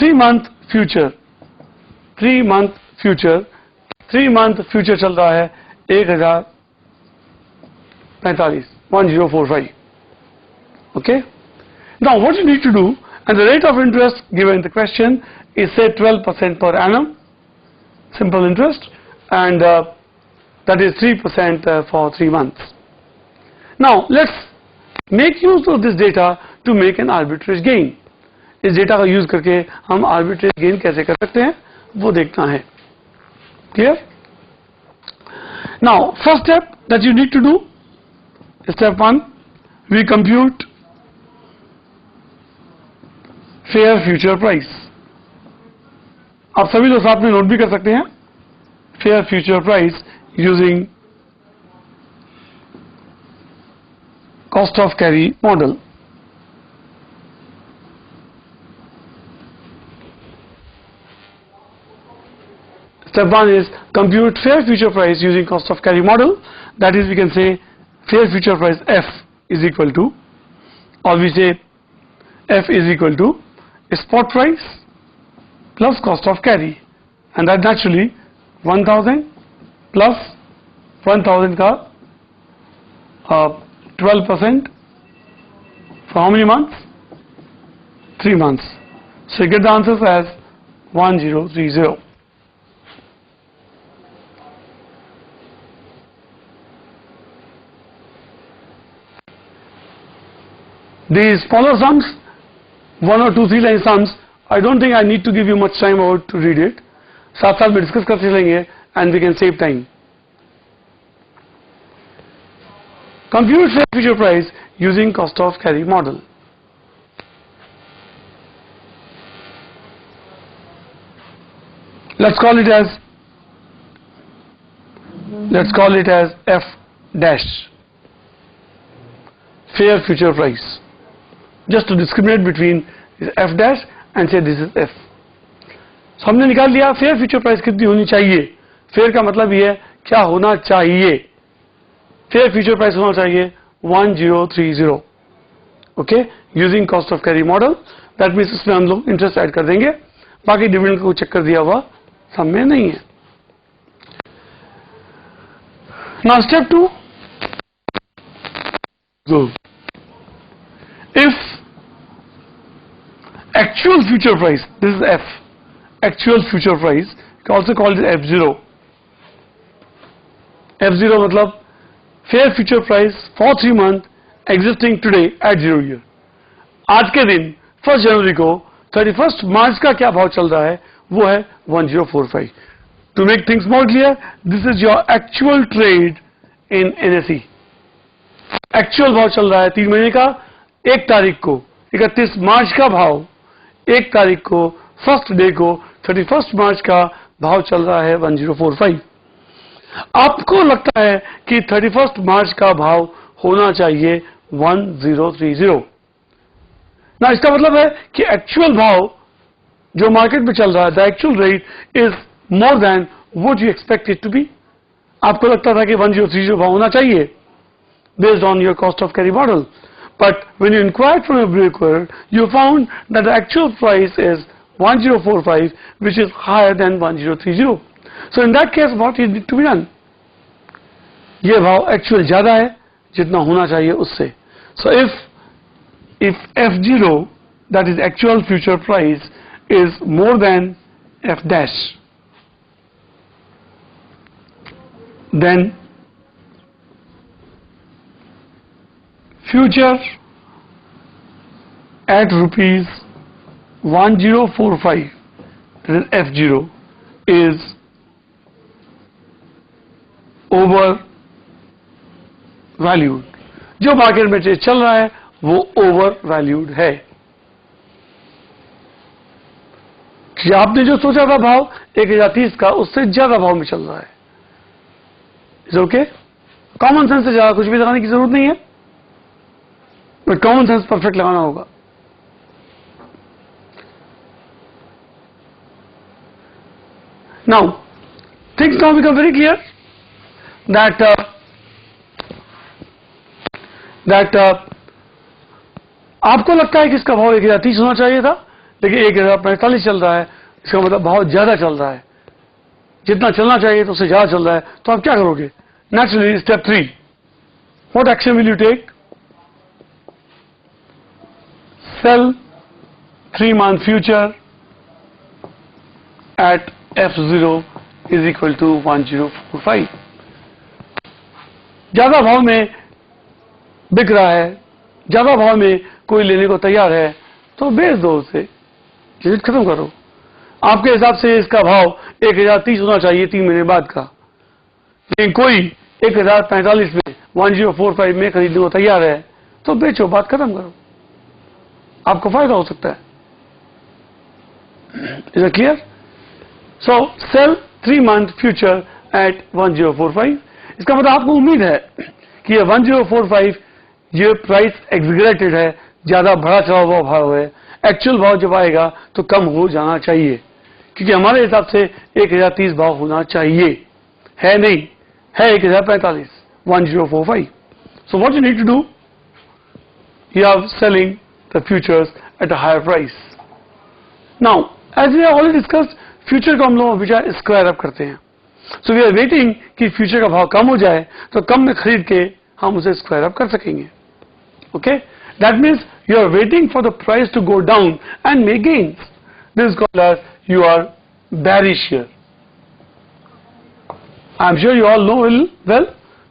3 month future, 3 month future, 3 month future चल रहा है 1045, 1045. Okay? Now what you need to do, and the rate of interest given in the question is say 12% per annum, simple interest, and that is 3% for 3 months. Now let's make use of this data to make an arbitrage gain. इस data का use करके हम arbitrage gain कैसे कर सकते हैं वो देखना है. Clear? Now first step that you need to do, step 1, we compute fair future price. आप सभी लोग साथ में नोट भी कर सकते हैं. Fair future price using cost of carry model. Step 1 is compute fair future price using cost of carry model. That is, we can say fair future price F is equal to, or we say F is equal to spot price plus cost of carry, and that naturally 1000 plus 1000 ka 12% for how many months? 3 months. So you get the answers as 1030. These smaller sums, 1 or 2, 3 line sums, I don't think I need to give you much time about to read it. साथ साथ में discuss करते चलेंगे and we can save time. Compute fair future price using cost of carry model. Let's call it as F dash, fair future price. Just to discriminate between F dash and say this is F. So हमने निकाल लिया fair future price कितनी होनी चाहिए. Fair का मतलब ये है क्या होना चाहिए. फेयर फ्यूचर प्राइस होना चाहिए 1030. Okay, using cost of carry model. That means इसमें हम लोग इंटरेस्ट ऐड कर देंगे. बाकी डिविडेंड को चक्कर दिया हुआ सम में नहीं है. Now step 2, if actual future price, this is F, actual future price, you can also call it F0. F0 मतलब fair future price for 3 months existing today at 0 year. आज के दिन 1 जनवरी को 31 मार्च का क्या भाव चल रहा है वो है 1045. To make things more clear, this is your actual trade in NSE. Actual भाव चल रहा है 3 महीने का 1 तारीख को 31 मार्च का भाव, 1 तारीख को फर्स्ट डे को 31 मार्च का भाव चल रहा है 1045. आपको लगता है कि 31 मार्च का भाव होना चाहिए 1030. ना इसका मतलब है कि एक्चुअल भाव जो मार्केट में चल रहा है, the actual rate is more than what you expect it to be. आपको लगता था कि 1030 भाव होना चाहिए based on your cost of carry model. But when you inquired from a broker, you found that the actual price is 1045, which is higher than 1030. So in that case, what is to be done? ये भाव actual ज़्यादा है जितना होना चाहिए उससे. So if F0, that is actual future price, is more than F dash, then future at rupees 1045, that is F0, is over valued. जो market में चल रहा है वो ओवर वैल्यूड है. कि आपने जो सोचा था भाव 1030 का उससे ज्यादा भाव में चल रहा है. Is okay. कॉमन सेंस से ज्यादा कुछ भी लगाने की जरूरत नहीं है, बट कॉमन सेंस परफेक्ट लगाना होगा. Now things now become very clear that आपको लगता है कि इसका भाव 1030 होना चाहिए था, लेकिन 1045 चल रहा है, इसका मतलब बहुत ज्यादा चल रहा है, जितना चलना चाहिए तो उससे ज्यादा चल रहा है, तो आप क्या करोगे? Naturally step 3, what action will you take? Sell 3 month future at F0 is equal to 1045. ज्यादा भाव में बिक रहा है, ज्यादा भाव में कोई लेने को तैयार है, तो बेच दो उसे, लिमिट खत्म करो। आपके हिसाब से इसका भाव 1030 होना चाहिए 3 महीने बाद का, लेकिन कोई 1045 में 1045 में खरीदने को तैयार है, तो बेचो, बात खत्म करो, आपको फायदा हो सकता है। Is it clear? So sell 3 month future at 1045। इसका मतलब आपको उम्मीद है कि ये 1045 ये प्राइस एग्जीगरेटेड है, ज्यादा बड़ा चढ़ा हुआ भाव है, एक्चुअल भाव जब आएगा तो कम हो जाना चाहिए, क्योंकि हमारे हिसाब से 1030 भाव होना चाहिए, है नहीं, है 1045, 1045। So what you need to do, you are selling the futures at a higher price. Now, as we have already discussed, future को हम लोग हमेशा स्क्वायर अप करते हैं, सो वी आर वेटिंग कि फ्यूचर का भाव कम हो जाए तो कम में खरीद के हम उसे स्क्वायर अप कर सकेंगे। Okay, that means you are waiting for the price to go down and make gains. This is called as you are bearish here. I'm sure you all know well,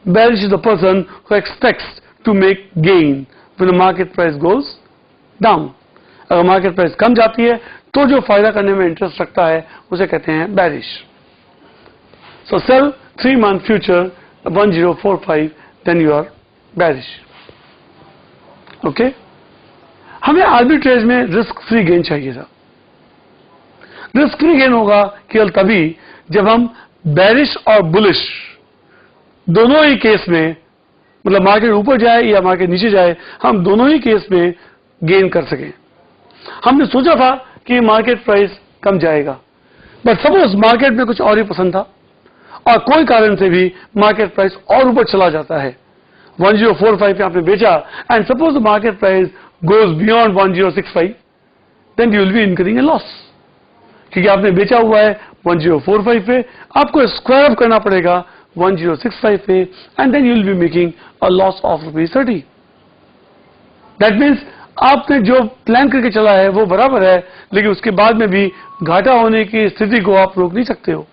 bearish is the person who expects to make gain when the market price goes down. अगर market price कम जाती है तो जो फायदा करने में interest रखता है उसे कहते हैं bearish. So sell 3 month future 1045, then you are bearish. Okay, हमें आर्बिट्रेज में रिस्क फ्री गेन चाहिए था। रिस्क फ्री गेन होगा केवल तभी जब हम बेरिश और बुलिश दोनों ही केस में, मतलब मार्केट ऊपर जाए या मार्केट नीचे जाए, हम दोनों ही केस में गेन कर सकें। हमने सोचा था कि मार्केट प्राइस कम जाएगा, बट सपोज मार्केट में कुछ और ही पसंद था और कोई कारण से भी मार्केट प्राइस और ऊपर चला जाता है, 1045 पे आपने बेचा and suppose the market price goes beyond 1065, then you will be incurring a loss, क्योंकि आपने बेचा हुआ है 1045 पे, आपको स्क्वायर अप करना पड़ेगा 1065 पे and then you will be making a loss of ₹30। That means आपने जो प्लान करके चला है वो बराबर है, लेकिन उसके बाद में भी घाटा होने की स्थिति को आप रोक नहीं सकते हो।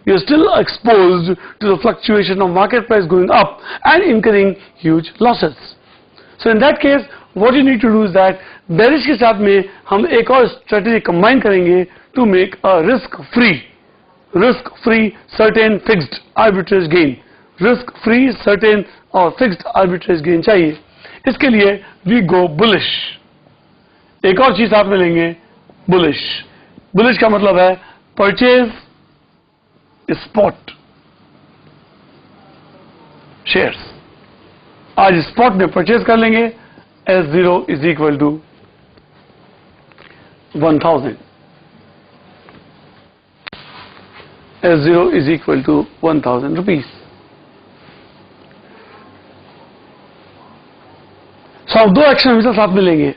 You are still exposed to the fluctuation of market price going up and incurring huge losses. So in that case what you need to do is that bearish के साथ में हम एक और स्ट्रेटेजी कंबाइन करेंगे to make a risk free certain fixed arbitrage gain. Risk free certain और fixed arbitrage gain चाहिए। इसके लिए वी गो बुलिश। एक और चीज साथ में लेंगे, बुलिश। बुलिश का मतलब है परचेज स्पॉट शेयर्स। आज स्पॉट में परचेज कर लेंगे, S0 is equal to 1000। S0 is equal to 1000 rupees. So आप दो एक्शन हमेशा साथ में लेंगे,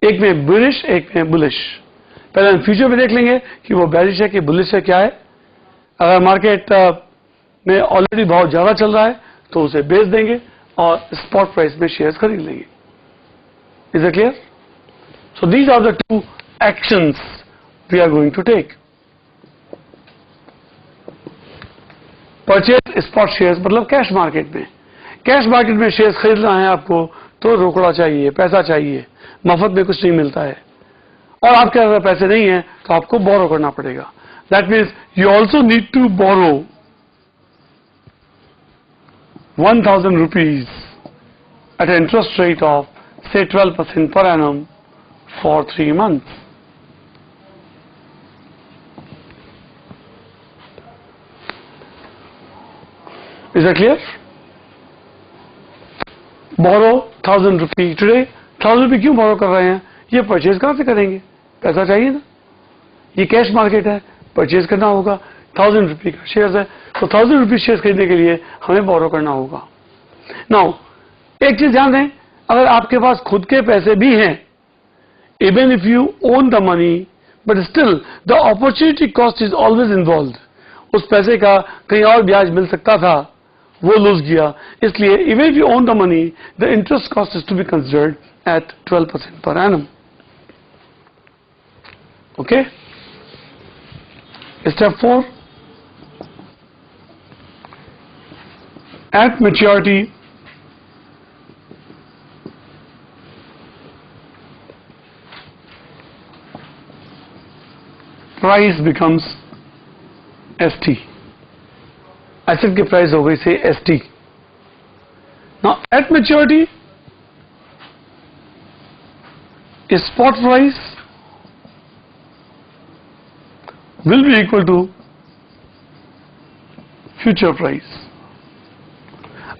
एक में बेरिश, एक में बुलिश। पहले हम फ्यूचर में देख लेंगे कि वो बेरिश है कि बुलिश है, क्या है। अगर मार्केट में ऑलरेडी भाव ज्यादा चल रहा है तो उसे बेच देंगे और स्पॉट प्राइस में शेयर्स खरीद लेंगे। Is it clear? So these are the two actions we are going to take. Purchase spot shares मतलब कैश मार्केट में। कैश मार्केट में शेयर्स खरीदना है आपको तो रोकड़ा चाहिए, पैसा चाहिए, मफत में कुछ नहीं मिलता है। और आपके अगर पैसे नहीं है तो आपको बोरो करना पड़ेगा। That means you also need to borrow 1000 rupees at an interest rate of say 12% per annum for 3 months. Is that clear? Borrow 1000 rupees today. 1000 रुपये क्यों बोरो कर रहे हैं? ये परचेज कहां से करेंगे? पैसा चाहिए ना। ये कैश मार्केट है, परचेज करना होगा। 1000 रुपये का शेयर है तो 1000 रुपीज शेयर खरीदने के लिए हमें बोरो करना होगा। नाउ एक चीज ध्यान दें, अगर आपके पास खुद के पैसे भी हैं, even if you own the money, but still the opportunity cost is always involved. उस पैसे का कहीं और ब्याज मिल सकता था, वो लूज गया. इसलिए even if you own the money, the interest cost is to be considered at 12% per annum. Okay? Step 4. At maturity, price becomes ST. Asset की price हो गई से ST. Now at maturity, spot price will be equal to future price.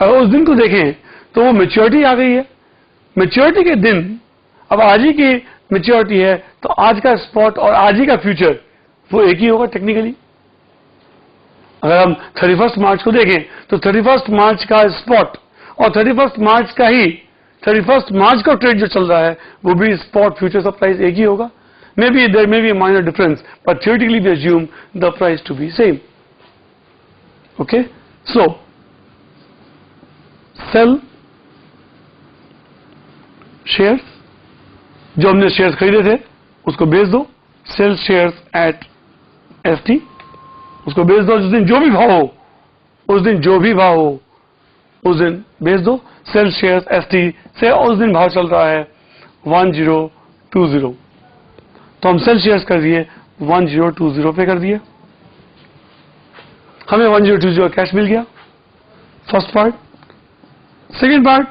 अगर उस दिन को देखें तो वो मेच्योरिटी आ गई है. मेच्योरिटी के दिन, अब आज ही की मेच्योरिटी है तो आज का स्पॉट और आज ही का फ्यूचर वो एक ही होगा टेक्निकली. अगर हम 31 मार्च को देखें तो 31 मार्च का स्पॉट और 31 मार्च का ही 31 मार्च का ट्रेड जो चल रहा है वो भी स्पॉट फ्यूचर का प्राइस एक ही होगा. May be there may be a minor difference, but theoretically we assume the price to be same. Okay, so sell shares, जो हमने शेयर्स खरीदे थे उसको बेच दो. सेल शेयर्स एट ST, उसको बेच दो. जिस दिन जो भी भाव हो, उस दिन जो भी भाव हो उस दिन बेच दो. सेल शेयर्स ST से उस दिन भाव चल रहा है 1020, तो हम सेल शेयर्स कर दिए 1020 पे कर दिए. हमें 1020 कैश मिल गया. First part. Second part,